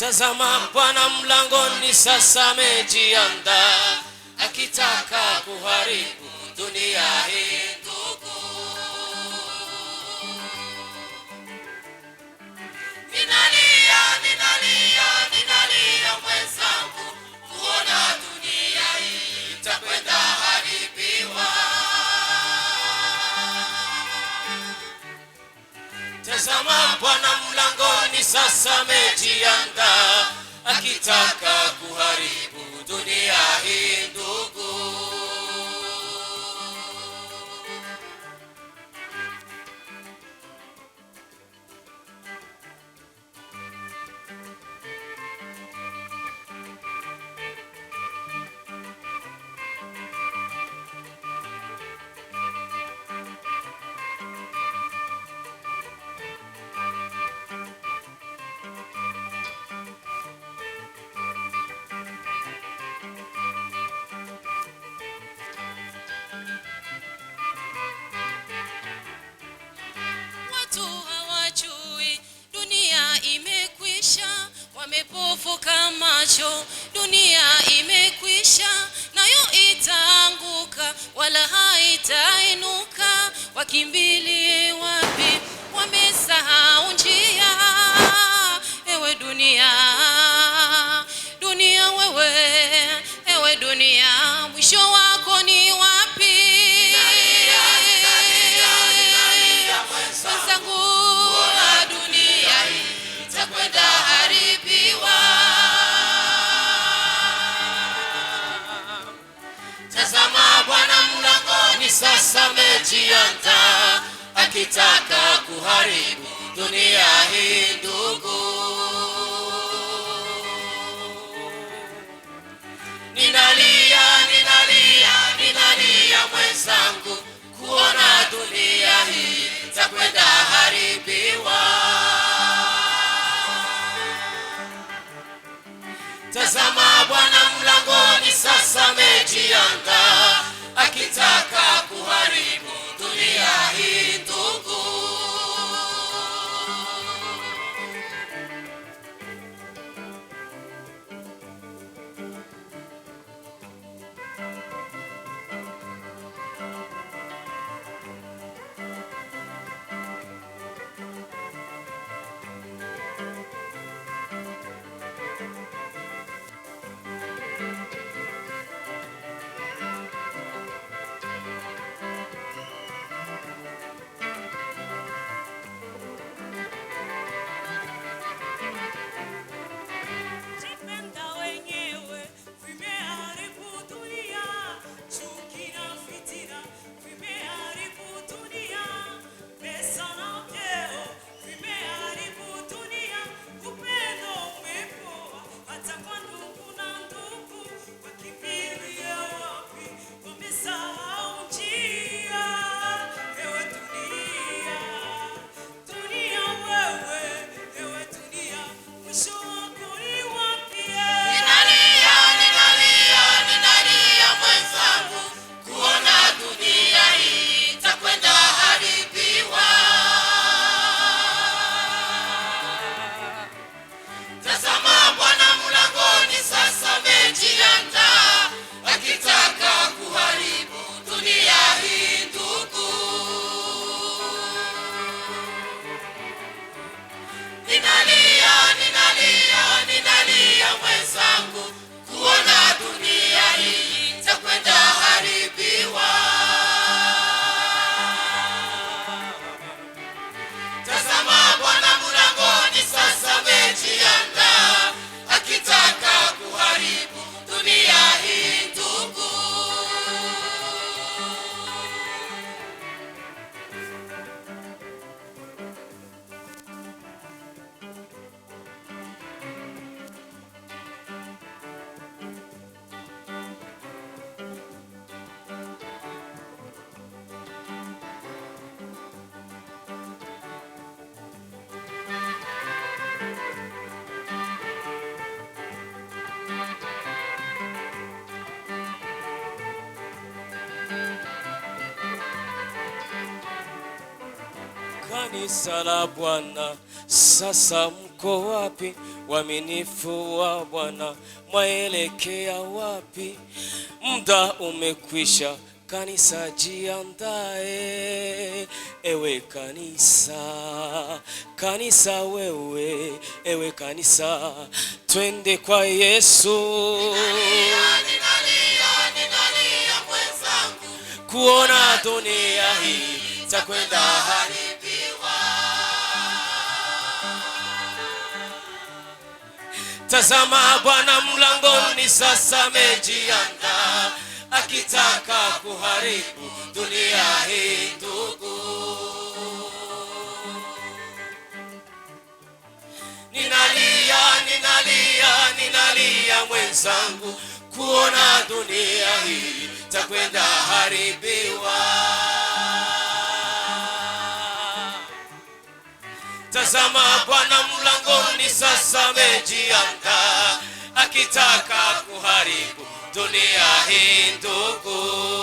Tazama Bwana mlangoni sasa amejiandaa, akitaka kuharibu dunia hii. Ndugu, ninalia mwenzangu, kuona dunia hii itakwenda haribiwa. Tazama Bwana mlangoni sasa amejiandaa, akitaka kuharibu dunia hii. Ndugu, hawajui dunia imekwisha, wamepofuka macho, dunia imekwisha, nayo itaanguka wala haitainuka. Wakimbilie wapi? Wamesahau njia. Ewe dunia, dunia wewe, ewe dunia, mwisho wako ni wapi? Dunia hii itakwenda haribiwa. tazama Bwana mlangoni sasa amejiandaa, akitaka kuharibu dunia hii. Ndugu, ninalia mwenzangu, kuona dunia hii itakwenda haribiwa. Tazama Bwana mlangoni sasa amejiandaa, akitaka kuharibu dunia hii. Ndugu, kanisa la Bwana sasa mko uko wapi? Uaminifu wa Bwana mwaelekea wapi? Muda umekwisha, kanisa jiandae. Ewe kanisa, kanisa wewe, ewe kanisa, twende kwa Yesu. Ninalia mwenzangu, Kuona dunia hii takwenda haribiwa. Tazama Bwana mlangoni sasa amejiandaa, akitaka kuharibu dunia hii ndugu. Ninalia mwenzangu, kuona dunia hii takwenda haribiwa. Tazama Bwana mlangoni sasa amejiandaa, akitaka kuharibu dunia hii ndugu.